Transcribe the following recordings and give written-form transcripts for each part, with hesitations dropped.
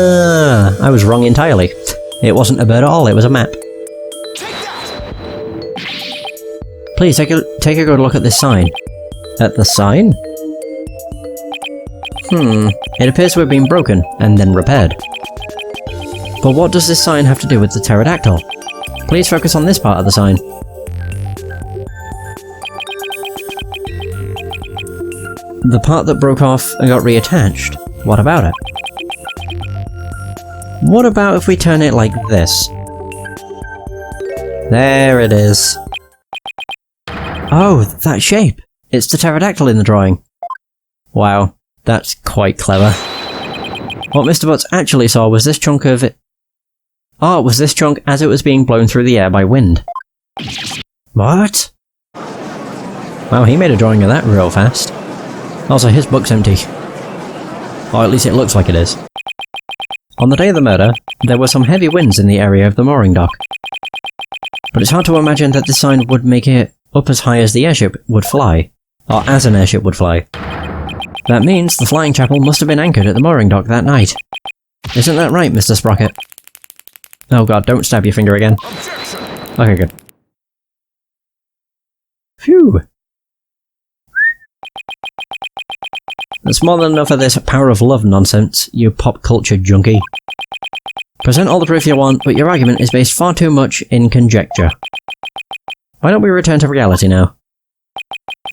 I was wrong entirely. It wasn't a bird at all, it was a map. Please take a good look at this sign. At the sign? It appears to have been broken, and then repaired. But what does this sign have to do with the pterodactyl? Please focus on this part of the sign. The part that broke off and got reattached. What about it? What about if we turn it like this? There it is. Oh, that shape! It's the pterodactyl in the drawing. Wow, that's quite clever. What Mr. Butts actually saw was this chunk of it. Oh, it was this chunk as it was being blown through the air by wind. What? Wow, he made a drawing of that real fast. Also, his book's empty. Or at least it looks like it is. On the day of the murder, there were some heavy winds in the area of the mooring dock. But it's hard to imagine that this sign would make it up as high as the airship would fly. Or as an airship would fly. That means the flying chapel must have been anchored at the mooring dock that night. Isn't that right, Mr. Sprocket? Oh god, don't stab your finger again. Okay, good. Phew! That's more than enough of this power of love nonsense, you pop culture junkie. Present all the proof you want, but your argument is based far too much in conjecture. Why don't we return to reality now?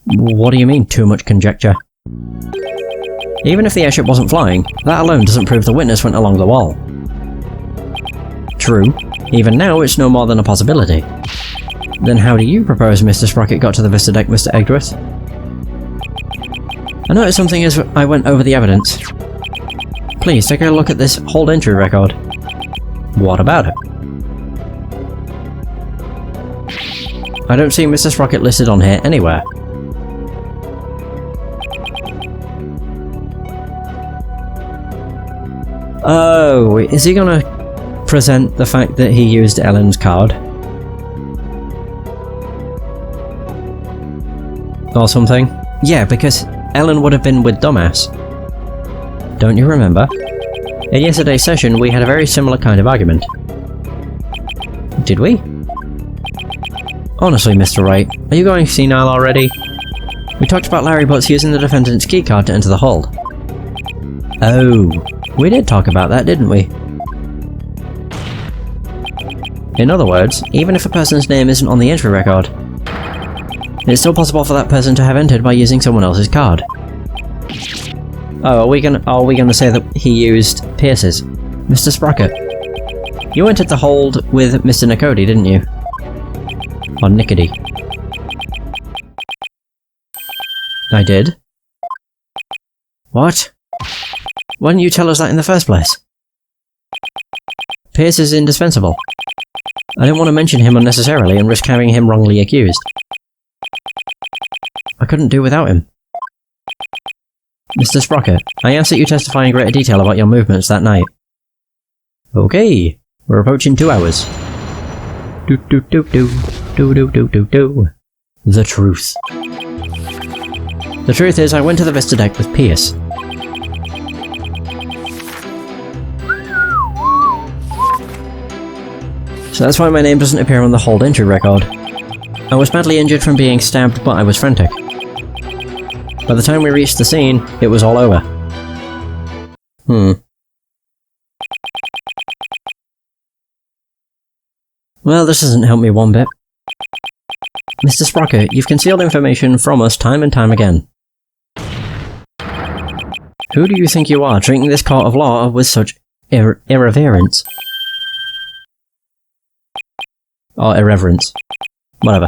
What do you mean, too much conjecture? Even if the airship wasn't flying, that alone doesn't prove the witness went along the wall. True. Even now, it's no more than a possibility. Then how do you propose Mr. Sprocket got to the Vista deck, Mr. Egdworth? I noticed something as I went over the evidence. Please, take a look at this hold entry record. What about it? I don't see Mr. Sprocket listed on here anywhere. Oh, is he gonna present the fact that he used Ellen's card? Or something? Yeah, because Ellen would have been with Dumbass. Don't you remember? In yesterday's session, we had a very similar kind of argument. Did we? Honestly, Mr. Wright, are you going senile already? We talked about Larry Butts using the defendant's keycard to enter the hold. Oh, we did talk about that, didn't we? In other words, even if a person's name isn't on the entry record, it's still possible for that person to have entered by using someone else's card. Oh, are we gonna say that he used Pierce's? Mr. Sprocket, you entered the hold with Mr. Nicody, didn't you? Or Nickody. I did? What? Why didn't you tell us that in the first place? Pierce is indispensable. I didn't want to mention him unnecessarily and risk having him wrongly accused. I couldn't do without him. Mr. Sprocket, I ask that you testify in greater detail about your movements that night. Okay, we're approaching 2 hours. The truth. The truth is, I went to the Vista deck with Pierce. So that's why my name doesn't appear on the hold entry record. I was badly injured from being stabbed, but I was frantic. By the time we reached the scene, it was all over. Well, this doesn't help me one bit. Mr. Sprocket, you've concealed information from us time and time again. Who do you think you are, treating this court of law with such irreverence? Or irreverence. Whatever.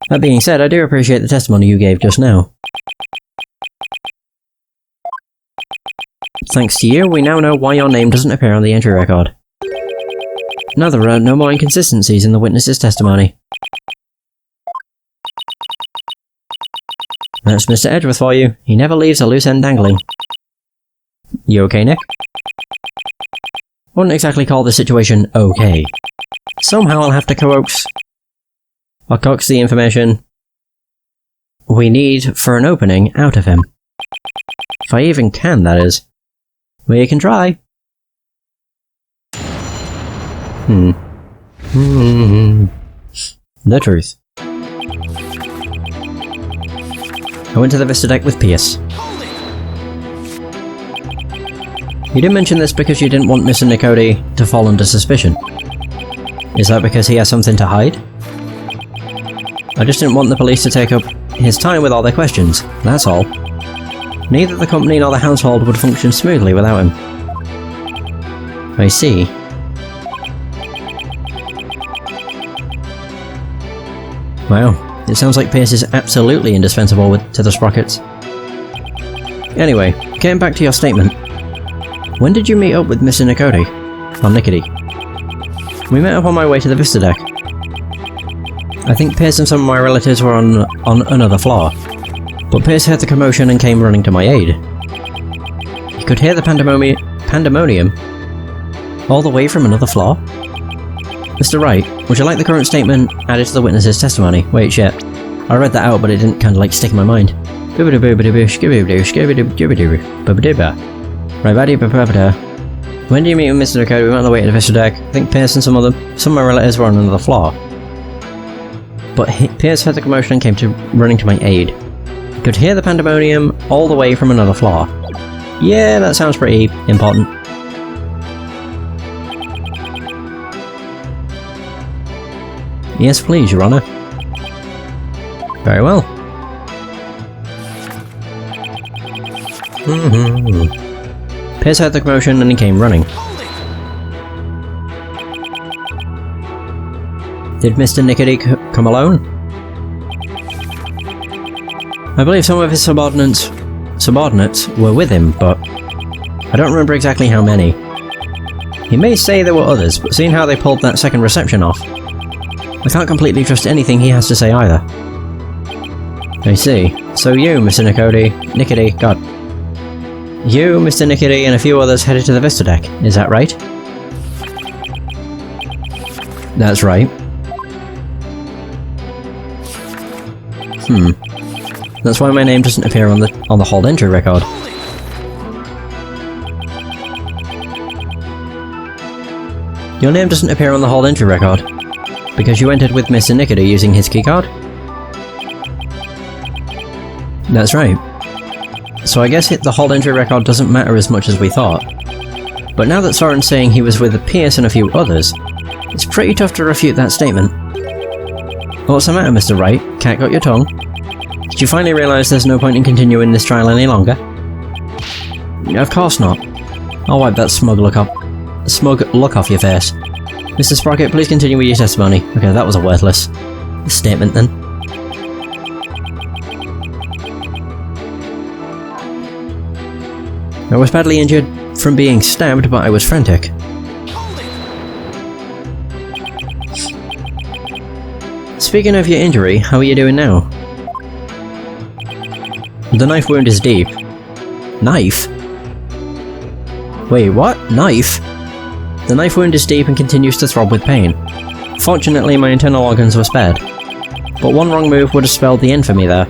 That being said, I do appreciate the testimony you gave just now. Thanks to you, we now know why your name doesn't appear on the entry record. Now there are no more inconsistencies in the witness's testimony. That's Mr. Edgeworth for you. He never leaves a loose end dangling. You okay, Nick? Wouldn't exactly call the situation okay. Somehow I'll have to coax the information we need for an opening out of him. If I even can, that is. We can try. The truth. I went to the Vista deck with Pierce. You didn't mention this because you didn't want Mr. Nicody to fall under suspicion. Is that because he has something to hide? I just didn't want the police to take up his time with all their questions, that's all. Neither the company nor the household would function smoothly without him. I see. Wow, it sounds like Pierce is absolutely indispensable to the Sprockets. Anyway, getting back to your statement. When did you meet up with Mr. Nicody? Or Nickety? We met up on my way to the Vista deck. I think Pierce and some of my relatives were on another floor, but Pierce heard the commotion and came running to my aid. He could hear the pandemonium all the way from another floor? Mr. Wright, would you like the current statement added to the witness's testimony? Wait, shit. I read that out, but it didn't kinda like stick in my mind. When do you meet with Mr. Nicody? We went on the way to the Vista deck. I think Pierce and some of my relatives were on another floor. But Pierce heard the commotion and came running to my aid. He could hear the pandemonium all the way from another floor. Yeah, that sounds pretty important. Yes, please, Your Honor. Very well. Pierce heard the commotion and he came running. Did Mr. Nicody come alone? I believe some of his subordinates were with him, but I don't remember exactly how many. He may say there were others, but seeing how they pulled that second reception off, I can't completely trust anything he has to say either. I see. So you, Mr. Nicody, you, Mr. Nicody, and a few others headed to the Vista deck, is that right? That's right. That's why my name doesn't appear on the hold entry record. Your name doesn't appear on the hold entry record because you entered with Mr. Nicody using his keycard? That's right. So I guess the hold entry record doesn't matter as much as we thought. But now that Soren's saying he was with Pierce and a few others, it's pretty tough to refute that statement. What's the matter, Mr. Wright? Cat got your tongue? Did you finally realise there's no point in continuing this trial any longer? Of course not. I'll wipe that smug look off your face. Mr. Sprocket, please continue with your testimony. Okay, that was a worthless statement then. I was badly injured from being stabbed, but I was frantic. Speaking of your injury, how are you doing now? The knife wound is deep. Knife? Wait, what? Knife? The knife wound is deep and continues to throb with pain. Fortunately, my internal organs were spared. But one wrong move would have spelled the end for me there.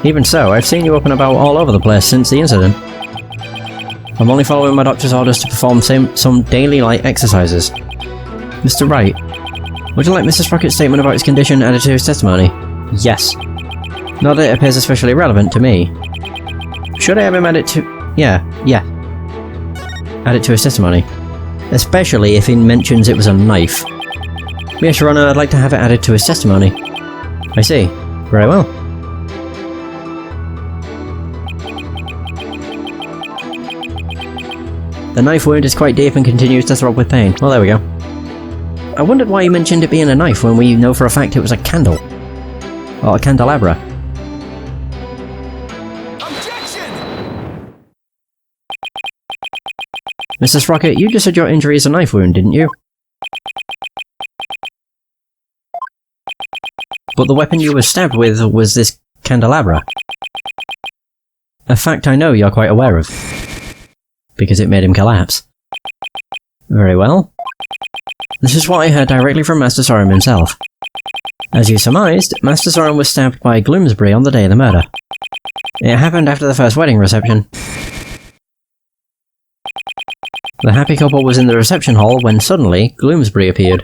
Even so, I've seen you up and about all over the place since the incident. I'm only following my doctor's orders to perform some daily light exercises. Mr. Wright, would you like Mr. Sprocket's statement about his condition added to his testimony? Yes. Not that it appears especially relevant to me. Should I have him add it to... Yeah. Add it to his testimony. Especially if he mentions it was a knife. Yes, Your Honor, I'd like to have it added to his testimony. I see. Very well. The knife wound is quite deep and continues to throb with pain. Well, there we go. I wondered why he mentioned it being a knife when we know for a fact it was a candle. Or a candelabra. Objection! Mr. Sprocket, you just said your injury is a knife wound, didn't you? But the weapon you were stabbed with was this candelabra. A fact I know you're quite aware of. Because it made him collapse. Very well. This is what I heard directly from Master Soren himself. As you surmised, Master Soren was stabbed by Gloomsbury on the day of the murder. It happened after the first wedding reception. The happy couple was in the reception hall when suddenly, Gloomsbury appeared.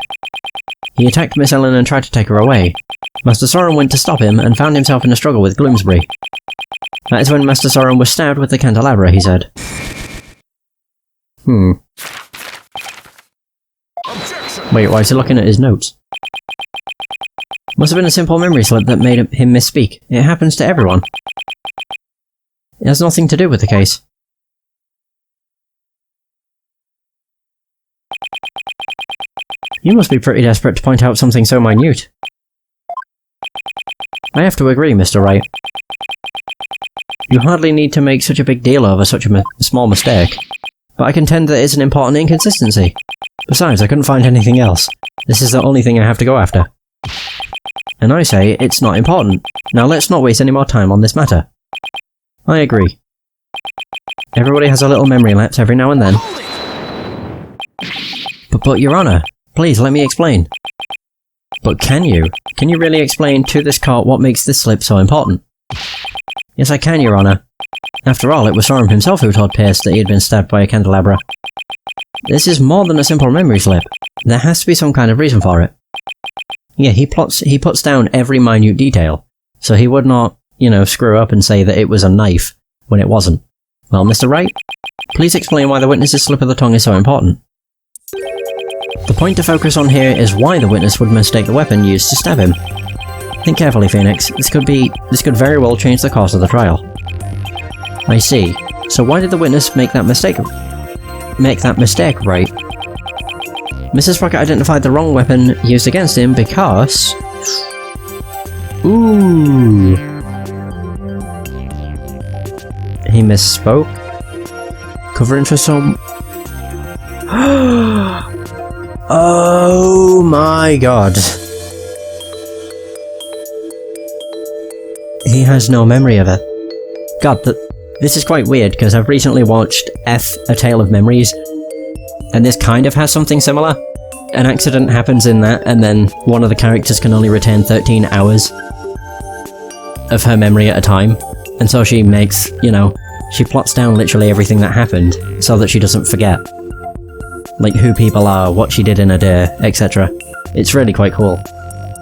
He attacked Miss Ellen and tried to take her away. Master Soren went to stop him and found himself in a struggle with Gloomsbury. That is when Master Soren was stabbed with the candelabra, he said. Wait, why is he looking at his notes? Must have been a simple memory slip that made him misspeak. It happens to everyone. It has nothing to do with the case. You must be pretty desperate to point out something so minute. I have to agree, Mr. Wright. You hardly need to make such a big deal over such a small mistake, but I contend that it's an important inconsistency. Besides, I couldn't find anything else. This is the only thing I have to go after. And I say it's not important. Now let's not waste any more time on this matter. I agree. Everybody has a little memory lapse every now and then. But Your Honour, please let me explain. But can you? Can you really explain to this court what makes this slip so important? Yes, I can, Your Honour. After all, it was Soren himself who told Pierce that he had been stabbed by a candelabra. This is more than a simple memory slip. There has to be some kind of reason for it. Yeah, he puts down every minute detail, so he would not, screw up and say that it was a knife when it wasn't. Well, Mr. Wright, please explain why the witness's slip of the tongue is so important. The point to focus on here is why the witness would mistake the weapon used to stab him. Think carefully, Phoenix. This could very well change the course of the trial. I see. So why did the witness make that mistake, right? Mrs. Sprocket identified the wrong weapon used against him because... Ooh! He misspoke? Covering for some... Oh my god! He has no memory of it. God, this is quite weird, because I've recently watched F, A Tale of Memories, and this kind of has something similar. An accident happens in that, and then one of the characters can only retain 13 hours of her memory at a time, and so she makes, she plots down literally everything that happened, so that she doesn't forget. Like who people are, what she did in a day, etc. It's really quite cool.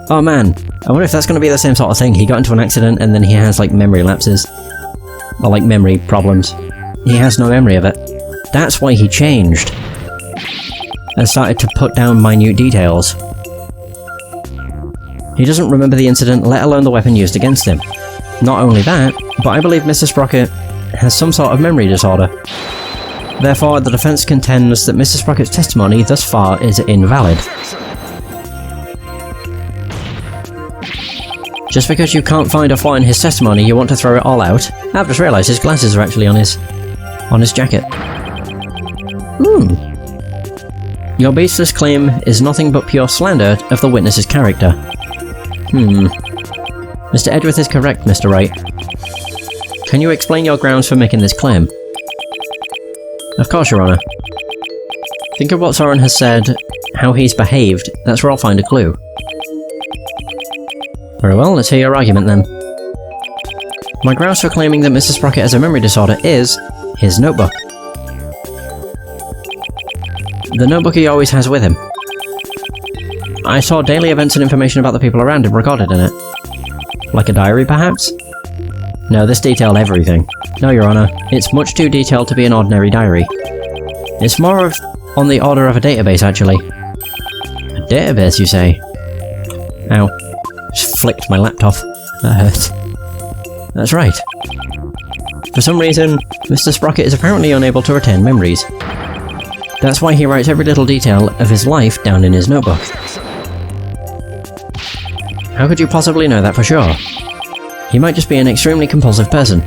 Oh man, I wonder if that's going to be the same sort of thing. He got into an accident and then he has memory lapses. Or memory problems. He has no memory of it. That's why he changed. And started to put down minute details. He doesn't remember the incident, let alone the weapon used against him. Not only that, but I believe Mr. Sprocket has some sort of memory disorder. Therefore, the defense contends that Mr. Sprocket's testimony thus far is invalid. Just because you can't find a flaw in his testimony, you want to throw it all out? I've just realised his glasses are actually on his jacket. Your baseless claim is nothing but pure slander of the witness's character. Mr. Edgeworth is correct, Mr. Wright. Can you explain your grounds for making this claim? Of course, Your Honour. Think of what Soren has said, how he's behaved, that's where I'll find a clue. Very well, let's hear your argument then. My grounds for claiming that Mr. Sprocket has a memory disorder is his notebook. The notebook he always has with him. I saw daily events and information about the people around him recorded in it. Like a diary, perhaps? No, this detailed everything. No, Your Honour, it's much too detailed to be an ordinary diary. It's more of on the order of a database, actually. A database, you say? Ow. Just flicked my laptop. That hurt. That's right. For some reason, Mr. Sprocket is apparently unable to retain memories. That's why he writes every little detail of his life down in his notebook. How could you possibly know that for sure? He might just be an extremely compulsive person.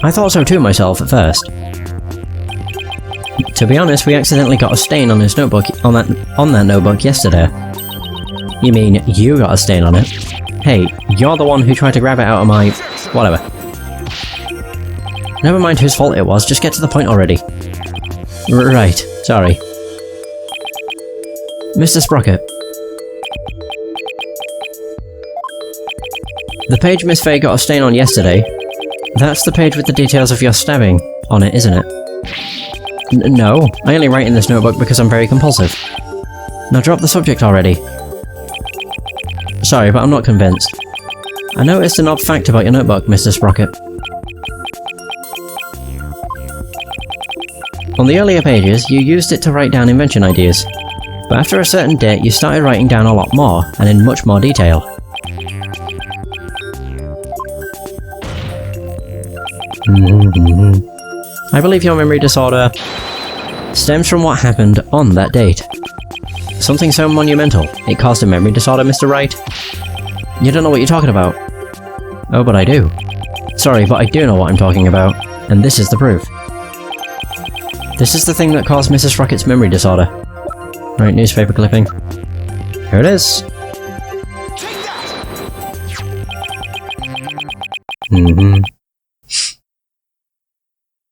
I thought so too myself at first. To be honest, we accidentally got a stain on his notebook on that notebook yesterday. You mean you got a stain on it? Hey, you're the one who tried to grab it out of my... whatever. Never mind whose fault it was, just get to the point already. Right, sorry. Mr. Sprocket. The page Miss Faye got a stain on yesterday, that's the page with the details of your stabbing on it, isn't it? No, I only write in this notebook because I'm very compulsive. Now drop the subject already. Sorry, but I'm not convinced. I noticed an odd fact about your notebook, Mr. Sprocket. On the earlier pages, you used it to write down invention ideas. But after a certain date, you started writing down a lot more, and in much more detail. I believe your memory disorder stems from what happened on that date. Something so monumental, it caused a memory disorder, Mr. Wright? You don't know what you're talking about. Oh, but I do. Sorry, but I do know what I'm talking about, and this is the proof. This is the thing that caused Mrs. Sprocket's memory disorder. Right, newspaper clipping. Here it is.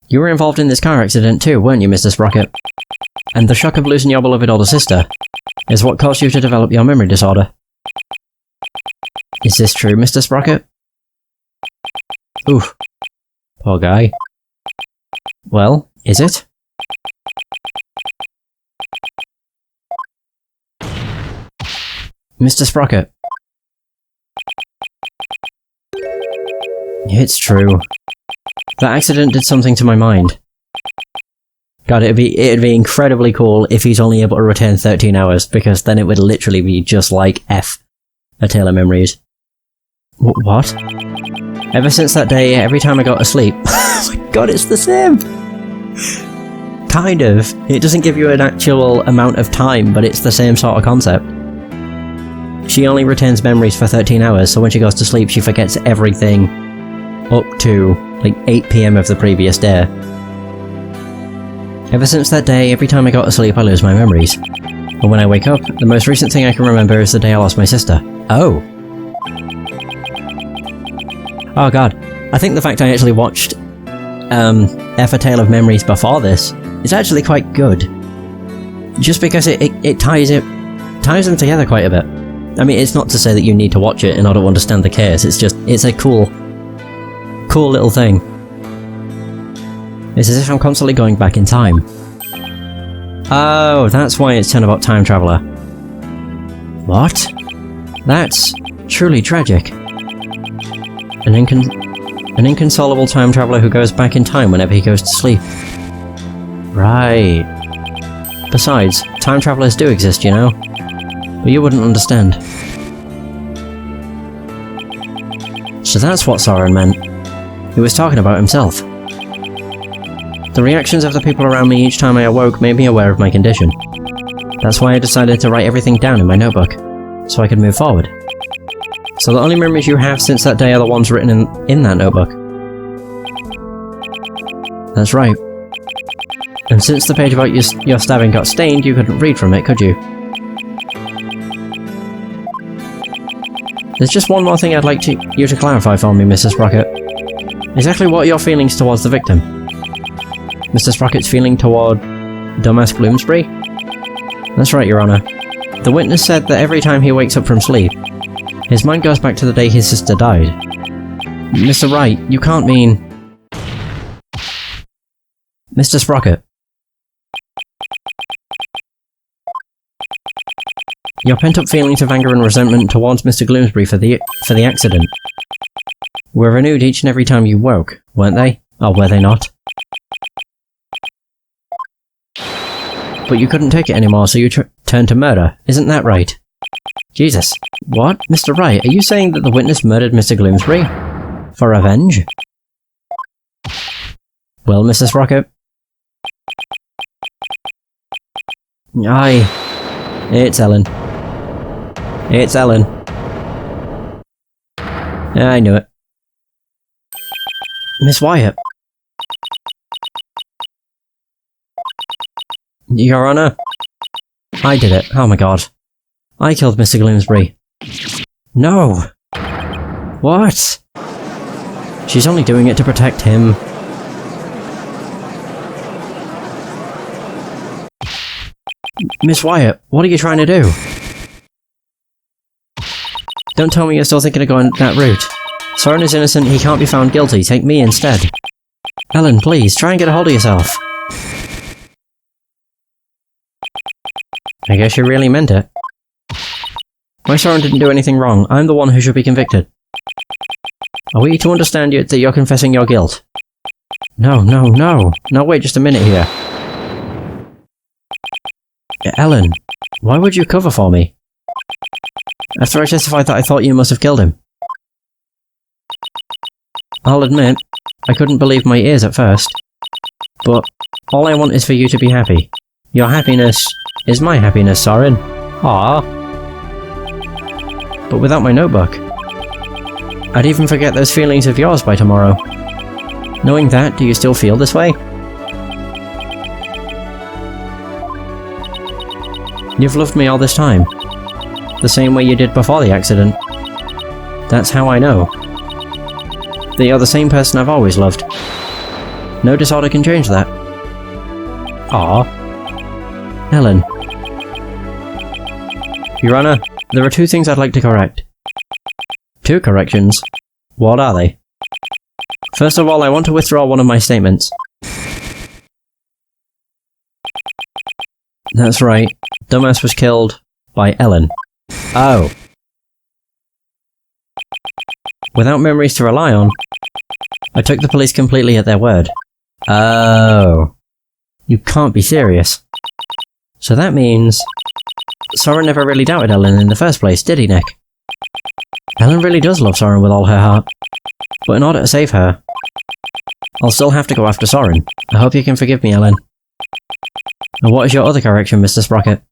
You were involved in this car accident too, weren't you, Mr. Sprocket? And the shock of losing your beloved older sister is what caused you to develop your memory disorder. Is this true, Mr. Sprocket? Oof. Poor guy. Well, is it? Mr. Sprocket. It's true. That accident did something to my mind. God, it'd be incredibly cool if he's only able to retain 13 hours, because then it would literally be just like F. A Tale of Memories. What? Ever since that day, every time I go to sleep... Oh my god, it's the same! Kind of. It doesn't give you an actual amount of time, but it's the same sort of concept. She only retains memories for 13 hours, so when she goes to sleep she forgets everything up to, like, 8 PM of the previous day. Ever since that day, every time I go to sleep I lose my memories. But when I wake up, the most recent thing I can remember is the day I lost my sister. Oh! Oh god. I think the fact I actually watched F A Tale of Memories before this is actually quite good. Just because it ties them together quite a bit. I mean, it's not to say that you need to watch it in order to understand the case, it's just, it's a cool little thing. It's as if I'm constantly going back in time. Oh, that's why it's Turnabout Time Traveler. What? That's truly tragic. An inconsolable time traveler who goes back in time whenever he goes to sleep. Right. Besides, time travelers do exist, you know? But you wouldn't understand. So that's what Soren meant. He was talking about himself. The reactions of the people around me each time I awoke made me aware of my condition. That's why I decided to write everything down in my notebook, so I could move forward. So the only memories you have since that day are the ones written in that notebook. That's right. And since the page about your stabbing got stained, you couldn't read from it, could you? There's just one more thing I'd like you to clarify for me, Mrs. Sprocket. Exactly what are your feelings towards the victim? Mr. Sprocket's feeling toward Dumbass Gloomsbury? That's right, Your Honor. The witness said that every time he wakes up from sleep, his mind goes back to the day his sister died. Mr. Wright, you can't mean... Mr. Sprocket. Your pent-up feelings of anger and resentment towards Mr. Gloomsbury for the accident were renewed each and every time you woke, weren't they? Or were they not? But you couldn't take it anymore, so you turned to murder. Isn't that right? Jesus. What? Mr. Wright, are you saying that the witness murdered Mr. Gloomsbury? For revenge? Well, Mrs. Sprocket? Aye. It's Ellen. It's Ellen. I knew it. Miss Wyatt. Your Honor. I did it. Oh my god. I killed Mr. Gloomsbury. No! What? She's only doing it to protect him. Miss Wyatt, what are you trying to do? Don't tell me you're still thinking of going that route. Soren is innocent, he can't be found guilty, take me instead. Ellen, please, try and get a hold of yourself. I guess you really meant it. My Soren didn't do anything wrong. I'm the one who should be convicted. Are we to understand that you're confessing your guilt? No. Now wait just a minute here. Ellen, why would you cover for me? After I testified that I thought you must have killed him. I'll admit, I couldn't believe my ears at first. But all I want is for you to be happy. Your happiness is my happiness, Soren. Aww. But without my notebook, I'd even forget those feelings of yours by tomorrow. Knowing that, do you still feel this way? You've loved me all this time. The same way you did before the accident. That's how I know. That you're the same person I've always loved. No disorder can change that. Aww. Ellen. Your Honor, there are 2 things I'd like to correct. 2 corrections? What are they? First of all, I want to withdraw one of my statements. That's right. Dumbass was killed by Ellen. Oh. Without memories to rely on, I took the police completely at their word. Oh. You can't be serious. So that means... Soren never really doubted Ellen in the first place, did he, Nick? Ellen really does love Soren with all her heart. But in order to save her, I'll still have to go after Soren. I hope you can forgive me, Ellen. And what is your other correction, Mr. Sprocket?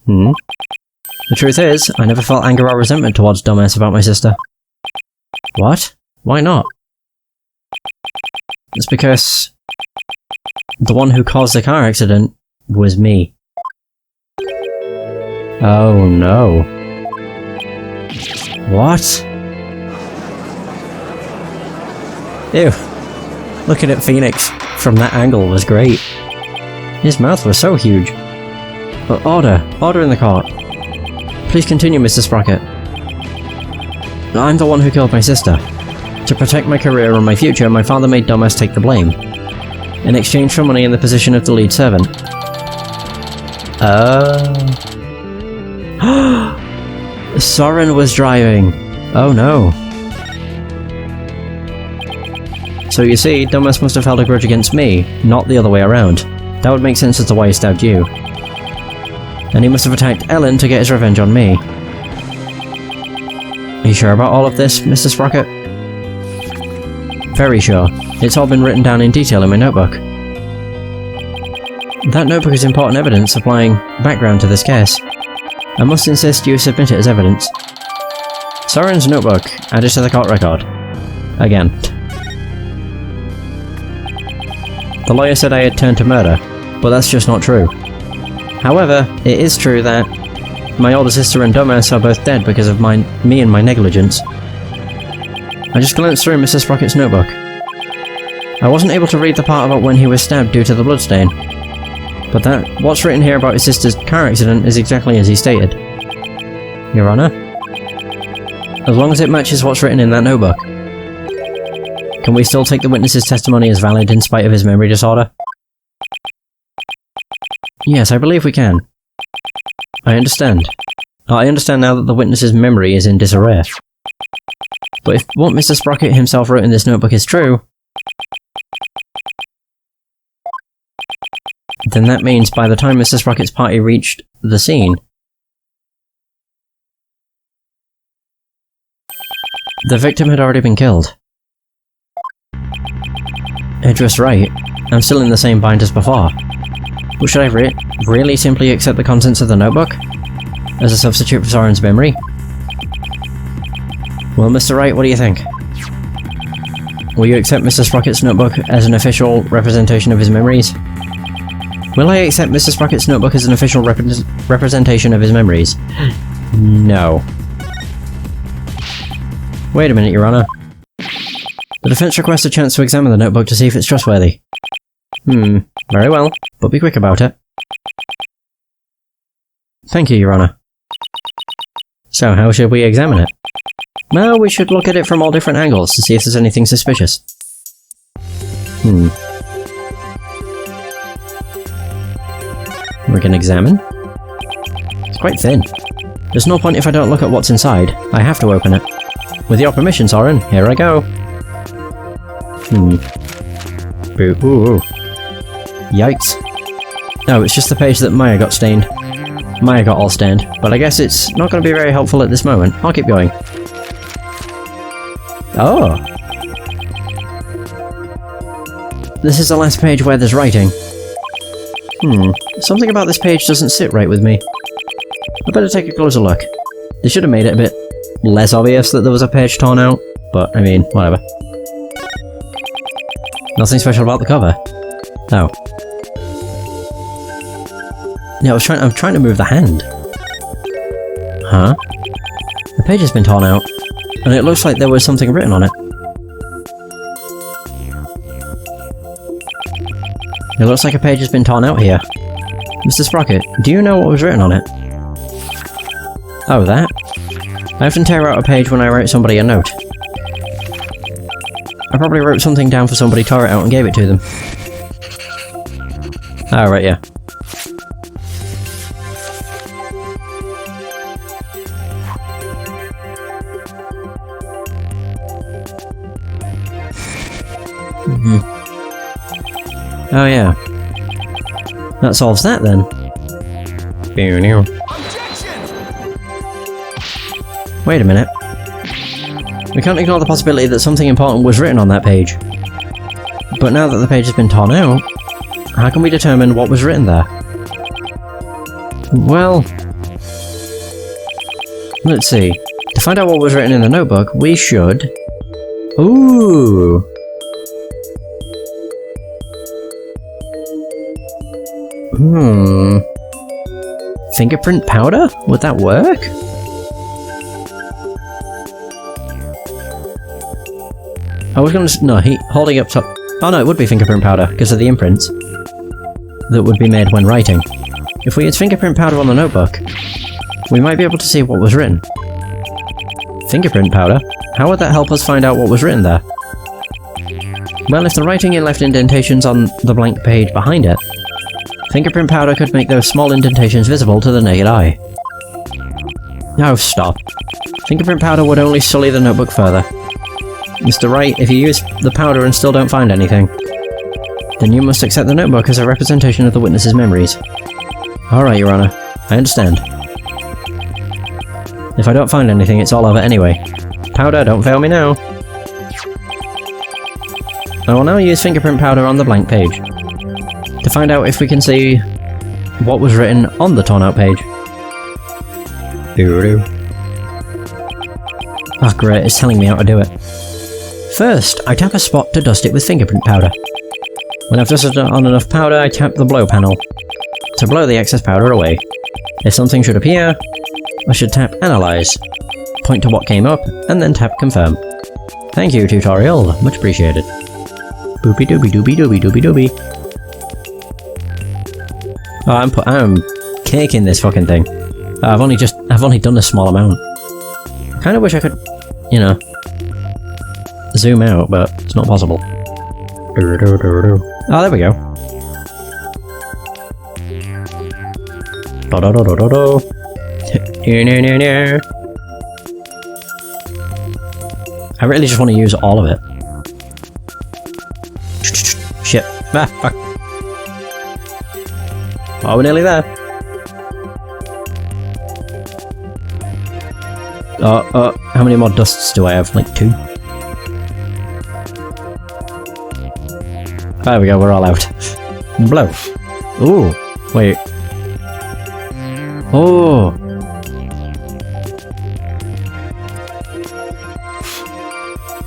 The truth is, I never felt anger or resentment towards Dumbass about my sister. What? Why not? It's because... the one who caused the car accident was me. Oh no. What? Ew. Looking at Phoenix from that angle was great. His mouth was so huge. But order in the court. Please continue, Mr. Sprocket. I'm the one who killed my sister. To protect my career and my future, my father made Dumbass take the blame. In exchange for money and the position of the lead servant. Soren was driving. Oh no. So you see, Dumbass must have held a grudge against me, not the other way around. That would make sense as to why he stabbed you. And he must have attacked Ellen to get his revenge on me. Are you sure about all of this, Mr. Sprocket? Very sure. It's all been written down in detail in my notebook. That notebook is important evidence supplying background to this case. I must insist you submit it as evidence. Soren's notebook, added to the court record. Again. The lawyer said I had turned to murder, but that's just not true. However, it is true that my older sister and Dumbass are both dead because of me and my negligence. I just glanced through Mr. Sprocket's notebook. I wasn't able to read the part about when he was stabbed due to the bloodstain. But what's written here about his sister's car accident is exactly as he stated. Your Honor? As long as it matches what's written in that notebook. Can we still take the witness's testimony as valid in spite of his memory disorder? Yes, I believe we can. I understand. I understand now that the witness's memory is in disarray. But if what Mr. Sprocket himself wrote in this notebook is true, then that means by the time Mr. Sprocket's party reached the scene, the victim had already been killed. Idris right, I'm still in the same bind as before. But should I really simply accept the contents of the notebook? As a substitute for Soren's memory? Well, Mr. Wright, what do you think? Will you accept Mr. Sprocket's notebook as an official representation of his memories? Will I accept Mr. Sprocket's notebook as an official representation of his memories? No. Wait a minute, Your Honor. The defense requests a chance to examine the notebook to see if it's trustworthy. Very well, but be quick about it. Thank you, Your Honor. So, how should we examine it? Well, we should look at it from all different angles to see if there's anything suspicious. we can examine. It's quite thin. There's no point if I don't look at what's inside. I have to open it. With your permission, Soren, here I go. Ooh. Yikes. No, it's just the page that Maya got stained. Maya got all stained, but I guess it's not going to be very helpful at this moment. I'll keep going. Oh! This is the last page where there's writing. Something about this page doesn't sit right with me. I better take a closer look. They should have made it a bit less obvious that there was a page torn out, but I mean, whatever. Nothing special about the cover. Oh. Yeah, I'm trying to move the hand. Huh? The page has been torn out, and it looks like there was something written on it. It looks like a page has been torn out here. Mr. Sprocket, do you know what was written on it? Oh, that? I often tear out a page when I write somebody a note. I probably wrote something down for somebody, tore it out and gave it to them. Oh, right, yeah. Oh, yeah. That solves that, then. Wait a minute. We can't ignore the possibility that something important was written on that page. But now that the page has been torn out, how can we determine what was written there? Well... let's see. To find out what was written in the notebook, we should... Ooh! Fingerprint powder? Would that work? I was gonna... no, holding up top... oh no, it would be fingerprint powder, because of the imprints that would be made when writing. If we used fingerprint powder on the notebook, we might be able to see what was written. Fingerprint powder? How would that help us find out what was written there? Well, if the writing left indentations on the blank page behind it, fingerprint powder could make those small indentations visible to the naked eye. Oh, stop. Fingerprint powder would only sully the notebook further. Mr. Wright, if you use the powder and still don't find anything, then you must accept the notebook as a representation of the witness's memories. Alright, Your Honor. I understand. If I don't find anything, it's all over anyway. Powder, don't fail me now. I will now use fingerprint powder on the blank page to find out if we can see what was written on the torn out page. Ah, great, it's telling me how to do it. First, I tap a spot to dust it with fingerprint powder. When I've dusted on enough powder, I tap the blow panel to blow the excess powder away. If something should appear, I should tap Analyze, point to what came up, and then tap Confirm. Thank you, tutorial. Much appreciated. Boopy doopy doopy doopy doopy doopy. Oh, I'm caking this fucking thing. I've only done a small amount. I kinda wish I could, you know, zoom out, but it's not possible. Oh, there we go. I really just want to use all of it. Shit. Ah, fuck. Oh, we're nearly there. How many more dusts do I have? Like 2? There we go, we're all out. Blow. Ooh, wait. Oh!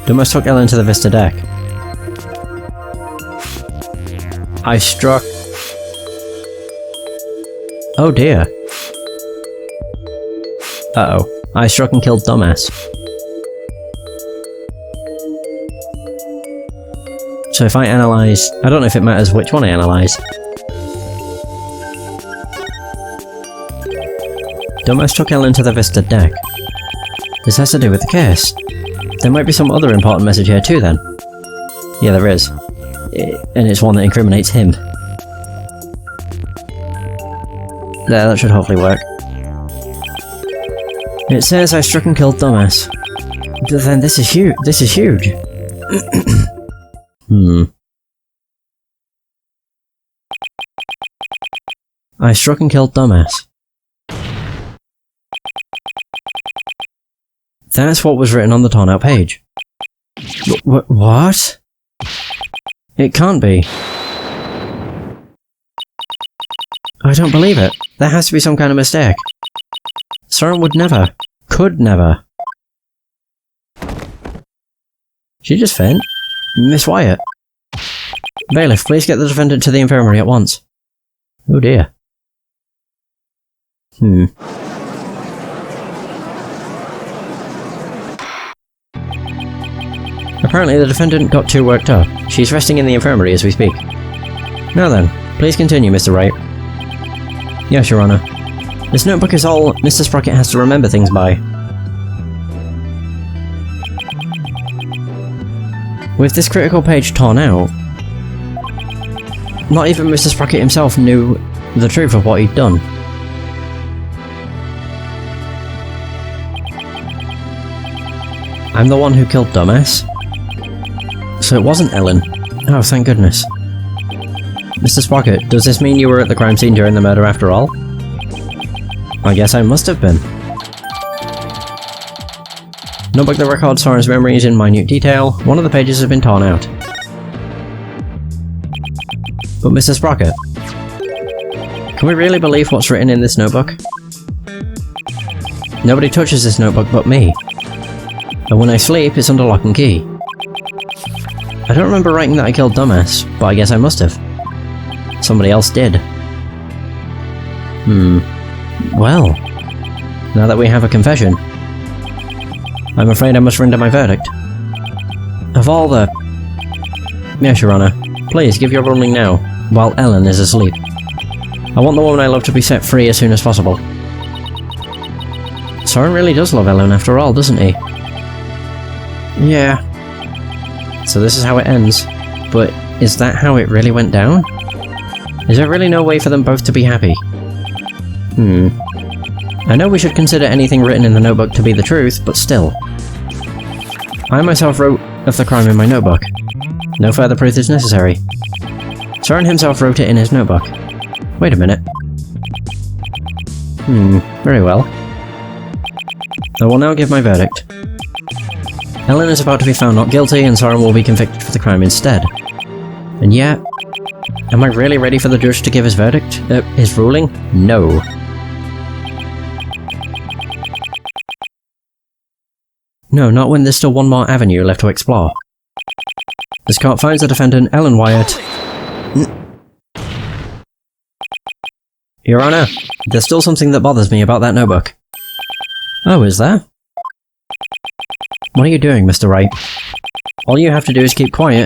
Almost took Ellen to the Vista deck. I struck... oh dear. Uh-oh. I struck and killed Dumbass. So if I analyze... I don't know if it matters which one I analyze. Dumbass took Ellen to the Vista deck. This has to do with the case. There might be some other important message here too then. Yeah, there is. And it's one that incriminates him. There, that should hopefully work. It says I struck and killed dumbass. But then this is huge. This is huge. I struck and killed dumbass. That's what was written on the torn out page. What? It can't be. I don't believe it. There has to be some kind of mistake. Soren would never. Could never. She just faint? Miss Wyatt. Bailiff, please get the defendant to the infirmary at once. Oh dear. Apparently the defendant got too worked up. She's resting in the infirmary as we speak. Now then, please continue, Mr. Wright. Yes, Your Honour. This notebook is all Mr. Sprocket has to remember things by. With this critical page torn out, not even Mr. Sprocket himself knew the truth of what he'd done. I'm the one who killed Dumbass? So it wasn't Ellen. Oh, thank goodness. Mr. Sprocket, does this mean you were at the crime scene during the murder after all? I guess I must have been. Notebook that records Soren's memories in minute detail. One of the pages has been torn out. But Mr. Sprocket, can we really believe what's written in this notebook? Nobody touches this notebook but me. And when I sleep, it's under lock and key. I don't remember writing that I killed Dumbass, but I guess I must have. Somebody else did. Well, now that we have a confession, I'm afraid I must render my verdict. Of all the... Yes, Your Honour. Please, give your ruling now, while Ellen is asleep. I want the woman I love to be set free as soon as possible. Soren really does love Ellen after all, doesn't he? Yeah. So this is how it ends. But is that how it really went down? Is there really no way for them both to be happy? I know we should consider anything written in the notebook to be the truth, but still. I myself wrote of the crime in my notebook. No further proof is necessary. Soren himself wrote it in his notebook. Wait a minute. Very well. I will now give my verdict. Ellen is about to be found not guilty, and Soren will be convicted for the crime instead. And yet... am I really ready for the judge to give his verdict? His ruling? No. No, not when there's still one more avenue left to explore. This court finds the defendant, Ellen Wyatt... Your Honour, there's still something that bothers me about that notebook. Oh, is there? What are you doing, Mr. Wright? All you have to do is keep quiet,